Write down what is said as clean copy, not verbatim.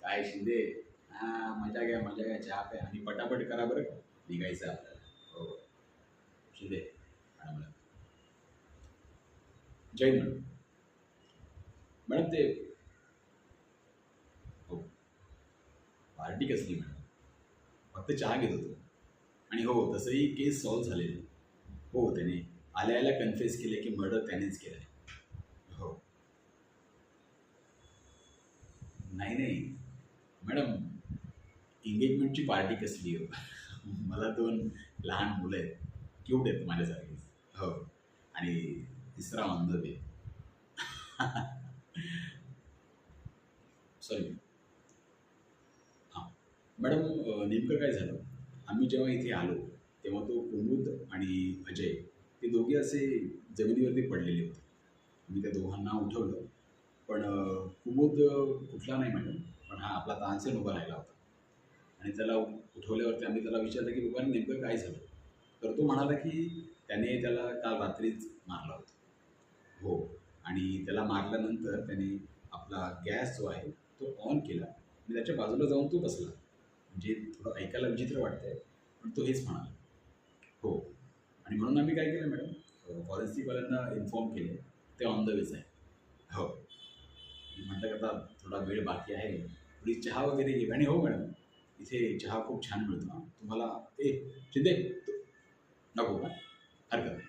काय शिंदे, मजा घ्या चहा प्या आणि पटापट करा बरं का, निघायचं आहे आपल्याला. हो शिंदे मॅडमला जय मॅडम. मॅडम ते हो पार्टी कसली मॅडम, फक्त चहा घेत होतो. आणि हो तसंही केस सॉल्व्ह झालेली. हो त्याने आल्या आल्या कन्फेस केले की मर्डर त्यानेच केलं. हो नाही नाही मॅडम, एंगेजमेंटची पार्टी कसली हो. मला 2 लहान मुलं आहेत, क्यूट आहेत माझ्यासारखीच. हो आणि तिसरा ऑन द वे. सॉरी. हां मॅडम, नेमकं काय झालं, आम्ही जेव्हा इथे आलो तेव्हा तो कुमुद आणि अजय ते दोघे असे जमिनीवरती पडलेले होते. मी त्या दोघांना उठवलं, पण कुमुद उठला नाही मॅडम. पण हा आपला तानसेन उभा राहिला होता. आणि त्याला उठवल्यावरती आम्ही त्याला विचारलं की बाबा नेमकं काय झालं. तर तो म्हणाला की त्याने त्याला काल रात्रीच मारलं होतं. हो आणि त्याला मारल्यानंतर त्याने आपला गॅस जो आहे तो ऑन केला आणि त्याच्या बाजूला जाऊन तो बसला. म्हणजे थोडं ऐकायला विचित्र वाटतंय, पण तो हेच म्हणाला. हो आणि म्हणून आम्ही काय केलं मॅडम, फॉरेन्सिकवाल्यांना इन्फॉर्म केले. ते ऑन द वेच आहे. हो मी म्हटलं की आता थोडा वेळ बाकी आहे, थोडी चहा वगैरे घे. आणि हो मॅडम, इथे चहा खूप छान मिळतो हां तुम्हाला. ए शिंदे नको का, हरकत नाही.